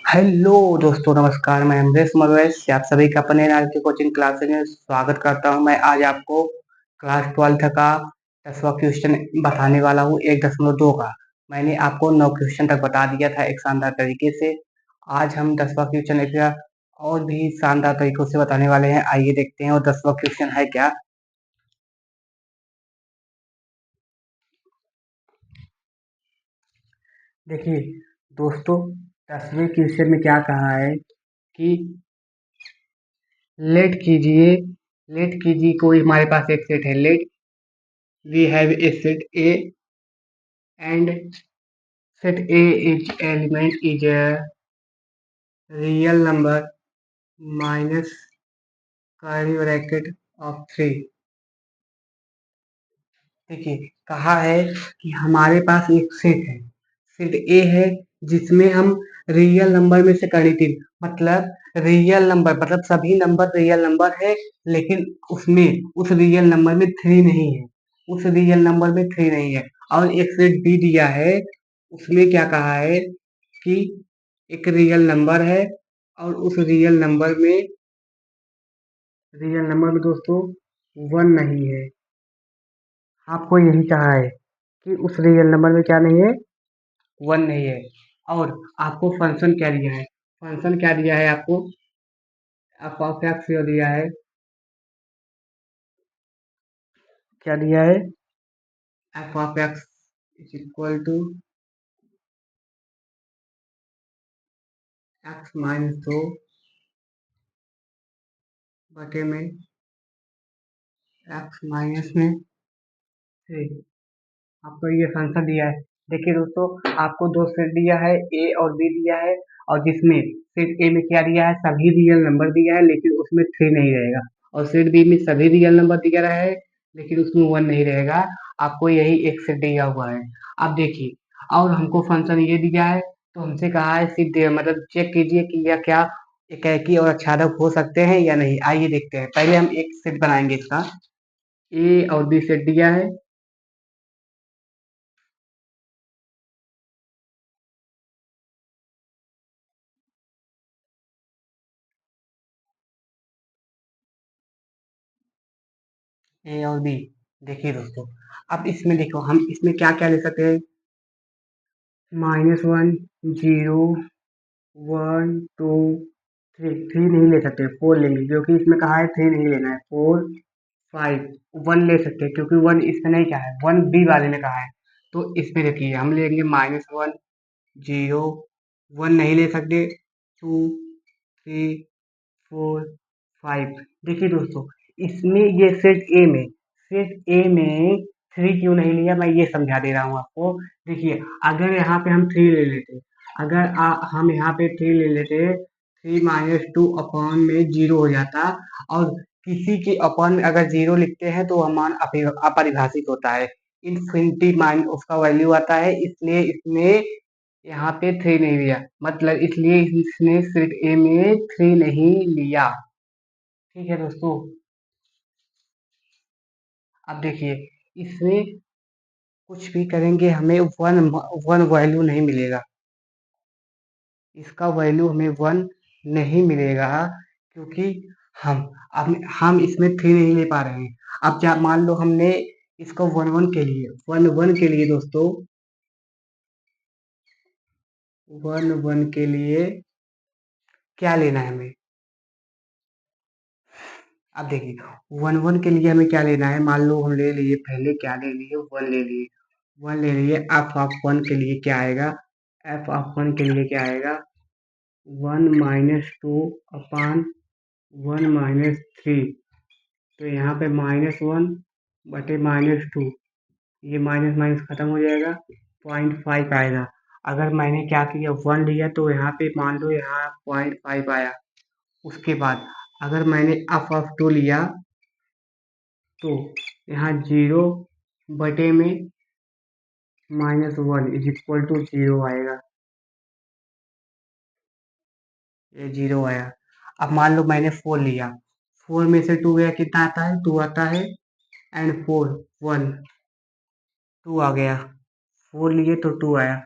Hello दोस्तों, नमस्कार। मैं अमरीश मलवैस आप सभी का अपने एनआर की कोचिंग क्लास में स्वागत करता हूं। मैं आज आपको क्लास 12th का 10वां क्वेश्चन बताने वाला हूं 1.2 का। मैंने आपको 9 क्वेश्चन तक बता दिया था एक शानदार तरीके से। आज हम 10वां क्वेश्चन एक और भी शानदार तरीकों से बताने वाले हैं। आइए देखते हैं और 10वां क्वेश्चन है क्या। देखिए दोस्तों, 10वें क्वेश्चन में क्या कहा है कि लेट कीजिए कोई हमारे पास एक सेट है। Let we have a set A and set A each element is a real number minus curly bracket of 3। देखिए कहा है कि हमारे पास एक सेट है, सेट ए है, जिसमें हम रियल नंबर में से करी थी। मतलब रियल नंबर मतलब सभी नंबर रियल नंबर है, लेकिन उसमें उस रियल नंबर में थ्री नहीं है, उस रियल नंबर में थ्री नहीं है। और एक सेट बी दिया है, उसमें क्या कहा है कि एक रियल नंबर है और उस रियल नंबर में दोस्तों वन नहीं है। आपको यही कहा है कि उस रियल नंबर में क्या नहीं है, वन नहीं है। और आपको फंक्शन क्या दिया है, फंक्शन क्या दिया है आपको, एफ ऑफ एक्स दिया है। क्या दिया है, f of x is equal to x minus 2 बटे में एक्स माइनस में 3। आपको ये फंक्शन दिया है। देखिए दोस्तों, आपको दो सेट दिया है, ए और बी दिया है, और जिसमें सेट ए में क्या दिया है, सभी रियल नंबर दिया है लेकिन उसमें थ्री नहीं रहेगा। और सेट बी में सभी रियल नंबर दिया रहा है लेकिन उसमें वन नहीं रहेगा। आपको यही एक सेट दिया हुआ है। अब देखिए, और हमको फंक्शन ये दिया है, तो हमसे कहा है सीधे मतलब चेक कीजिए कि यह क्या एक ही और अच्छादक हो सकते हैं या नहीं। आइए देखते हैं। पहले हम एक सेट बनाएंगे इसका। ए और बी सेट दिया है, ए और बी। देखिए दोस्तों, अब इसमें देखो, हम इसमें क्या क्या ले सकते हैं, -1, 0, 1, 2, थ्री। थ्री नहीं ले सकते, फोर लेंगे क्योंकि इसमें कहा है थ्री नहीं लेना है। फोर, फाइव, वन ले सकते हैं क्योंकि वन इसमें नहीं कहा है, वन बी वाले में कहा है। तो इसमें देखिए हम लेंगे -1, 0, वन नहीं ले सकते, टू, थ्री, फोर, फाइव। देखिए दोस्तों, इसमें ये सेट ए में थ्री क्यों नहीं लिया, मैं ये समझा दे रहा हूँ आपको। देखिए, अगर यहाँ पे हम थ्री ले लेते, अगर हम यहाँ पे थ्री ले लेते, थ्री माइनस टू अपॉन में जीरो हो जाता। और किसी के अपॉन में अगर जीरो लिखते हैं तो वह मान अपरिभाषित होता है, इनफिनिटी मान उसका वैल्यू आता है। इसलिए इसमें यहाँ पे थ्री नहीं लिया, मतलब इसलिए इसने सेट ए में थ्री नहीं लिया। ठीक है दोस्तों, अब देखिए, इसमें कुछ भी करेंगे हमें वन वन वैल्यू नहीं मिलेगा, इसका वैल्यू हमें वन नहीं मिलेगा क्योंकि हम हम इसमें थ्री नहीं ले पा रहे हैं। अब क्या, मान लो हमने इसको वन वन के लिए दोस्तों, वन वन के लिए क्या लेना है हमें। अब देखिए, वन वन के लिए हमें क्या लेना है, मान लो हम ले लिए, पहले क्या ले लिए, वन ले लिए। एफ ऑफ वन के लिए क्या आएगा, एफ ऑफ वन के लिए क्या आएगा, one minus two upon one minus three. तो यहाँ पे -1 बटे -2, ये माइनस माइनस खत्म हो जाएगा, 0.5 आएगा। अगर मैंने क्या किया, वन लिया तो यहाँ पे मान लो यहाँ 0.5 आया। उसके बाद अगर मैंने एफ ऑफ टू लिया तो यहाँ जीरो बटे में -1 इज इक्वल टू जीरो आएगा, ये जीरो आया। अब मान लो मैंने फोर लिया, फोर में से टू गया, कितना आता है, टू आता है। एंड फोर, वन, टू आ गया। फोर लिए तो टू आया।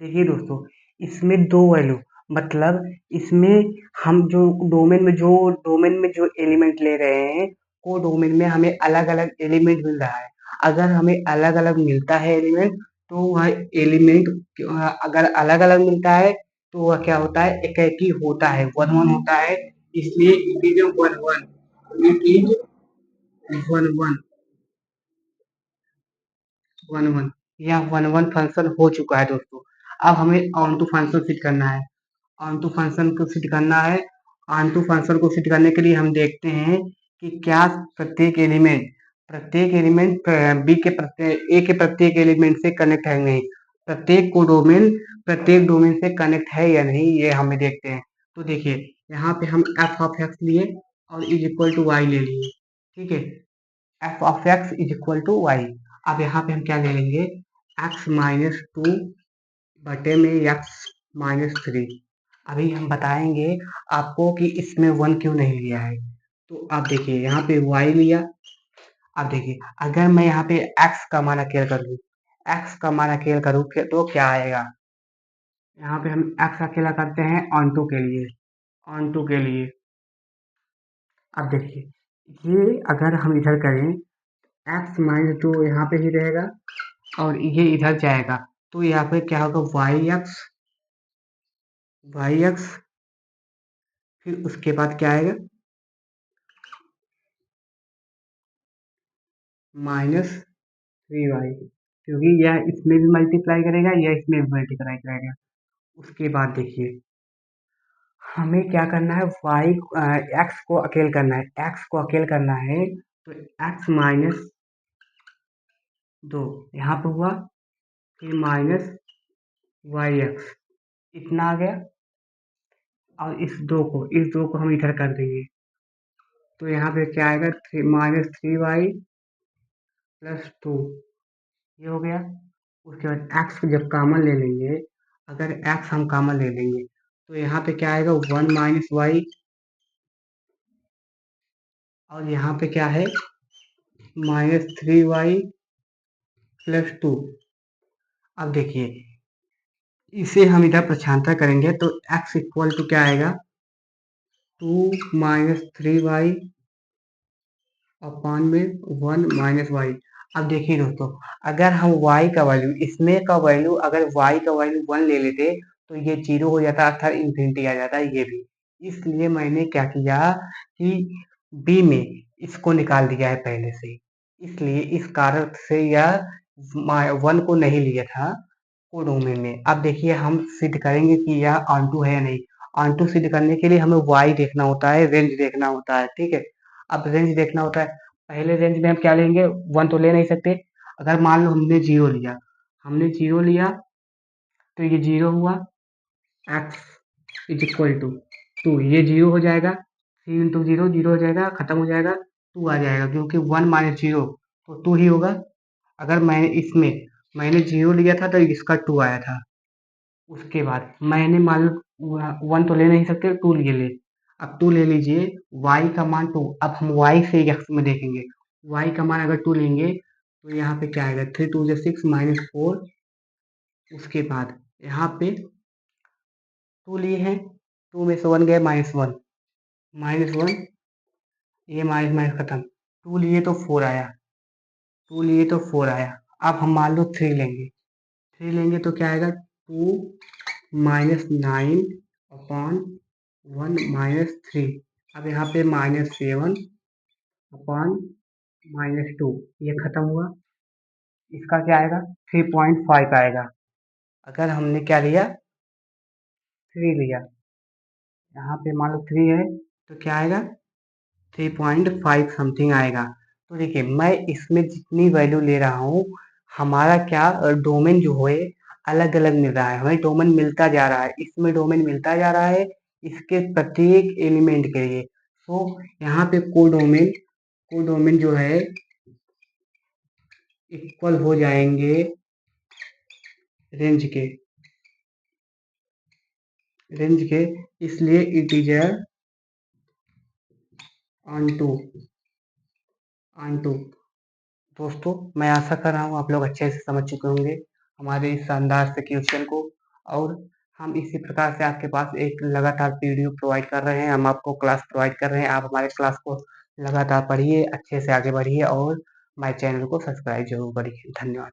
देखिए दोस्तों, इसमें दो वैल्यू, मतलब इसमें हम डोमेन में जो एलिमेंट ले रहे हैं, वो डोमेन में हमें अलग अलग एलिमेंट मिल रहा है। अगर हमें अलग अलग मिलता है एलिमेंट, तो वह एलिमेंट अगर अलग अलग मिलता है तो वह क्या होता है, एक एक ही होता है, वन वन होता है। इसलिए it is one one, it is one one, one one. यह वन वन फंक्शन हो चुका है दोस्तों। अब हमें ऑन टू फंक्शन फिट करना है। ऑन टू फंक्शन को फिट करना है। ऑन टू फंक्शन को फिट करने के लिए हम देखते हैं कि क्या प्रत्येक एलिमेंट बी के प्रत्येक ए के प्रत्येक एलिमेंट से कनेक्ट है नहीं, प्रत्येक डोमेन से कनेक्ट है या नहीं, ये हमें देखते हैं। तो देखिए, यहाँ पे हम एफ ऑफ एक्स लिए और इज इक्वल टू वाई ले लिए। ठीक है, f of x is equal to y. अब यहाँ पे हम क्या ले लेंगे, एक्स माइनस टू बटे में एक्स माइनस थ्री। अभी हम बताएंगे आपको कि इसमें वन क्यों नहीं लिया है। तो आप देखिए, यहाँ पे वाई लिया। अब देखिए, अगर मैं यहाँ पे एक्स का मान अकेला कर लूँ, एक्स का मान अकेला करूँ तो क्या आएगा। यहाँ पे हम एक्स अकेला करते हैं ऑन टू के लिए, ऑन टू के लिए। अब देखिए, ये अगर हम इधर करें, एक्स माइनस टू यहाँ पे ही रहेगा और ये इधर जाएगा, तो यहाँ पे क्या होगा, वाई एक्स, फिर उसके बाद क्या आएगा, माइनस थ्री वाई, क्योंकि यह इसमें भी मल्टीप्लाई करेगा, यह इसमें भी मल्टीप्लाई करेगा। उसके बाद देखिए, हमें क्या करना है, एक्स को अकेले करना है, एक्स को अकेले करना है। तो एक्स माइनस दो यहाँ पे हुआ, फिर माइनस वाई एक्स, इतना आ गया। और इस दो को हम इधर कर देंगे, तो यहाँ पे क्या आएगा, minus three y plus two, ये हो गया। उसके बाद एक्स को जब कॉमन ले लेंगे, अगर एक्स हम कॉमन ले लेंगे, तो यहाँ पे क्या आएगा, वन माइनस वाई, और यहाँ पे क्या है, minus three y plus two. अब देखिए, इसे हम इधर प्रशांतर करेंगे तो x इक्वल टू क्या आएगा, two minus three y upon में वन माइनस वाई। अब देखिए दोस्तों, अगर हम y का वैल्यू, इसमें का वैल्यू, अगर y का वैल्यू वन ले लेते तो ये जीरो हो जाता, अर्थात इन्फिनिटी आ जाता है ये भी। इसलिए मैंने क्या किया कि b में इसको निकाल दिया है पहले से, इसलिए इस कारण से यह वन को नहीं लिया था को डोमेन में। अब देखिए, हम सिद्ध करेंगे कि यह ऑन है या नहीं। ऑन सिद्ध करने के लिए हमें वाई देखना होता है, रेंज देखना होता है। ठीक है, अब रेंज देखना होता है। पहले रेंज में हम क्या लेंगे, वन तो ले नहीं सकते। अगर मान लो हमने जीरो लिया, तो ये जीरो हुआ, x is equal to two, ये जीरो हो जाएगा, थ्री इंटू जीरो जीरो हो जाएगा, खत्म हो जाएगा, टू आ जाएगा, क्योंकि वन माइनस जीरो तो टू ही होगा। अगर मैंने जीरो लिया था तो इसका टू आया था। उसके बाद मैंने मान लो वन तो ले नहीं सकते, टू ले। अब टू ले लीजिए, वाई का मान टू। अब हम वाई से एक्स में देखेंगे, वाई का मान अगर टू लेंगे तो यहाँ पे क्या आएगा, थ्री टू जो सिक्स माइनस फोर। उसके बाद यहाँ पे टू लिए हैं, टू में से वन गए, माइनस वन, ये माइनस माइनस खत्म। टू लिए तो फोर आया, अब हम मान लो थ्री लेंगे तो क्या आएगा, two minus nine upon one minus three. अब यहाँ पे minus seven upon minus two, ये खत्म हुआ। इसका क्या आएगा, 3.5 आएगा। अगर हमने क्या लिया, थ्री लिया, यहाँ पे मान लो थ्री है, तो क्या आएगा, 3.5 समथिंग आएगा। तो देखिए, मैं इसमें जितनी वैल्यू ले रहा हूँ, हमारा क्या डोमेन जो है अलग अलग मिल रहा है, हमें डोमेन मिलता जा रहा है, इसमें डोमेन मिलता जा रहा है, इसके प्रत्येक एलिमेंट के लिए। तो यहाँ पे कोडोमेन जो है इक्वल हो जाएंगे रेंज के, इसलिए इट इज ऑन टू दोस्तों, मैं आशा कर रहा हूँ आप लोग अच्छे से समझ चुके होंगे हमारे इस शानदार से क्वेश्चन को। और हम इसी प्रकार से आपके पास एक लगातार वीडियो प्रोवाइड कर रहे हैं, हम आपको क्लास प्रोवाइड कर रहे हैं। आप हमारे क्लास को लगातार पढ़िए, अच्छे से आगे बढ़िए और हमारे चैनल को सब्सक्राइब ज़रूर करिए। धन्यवाद।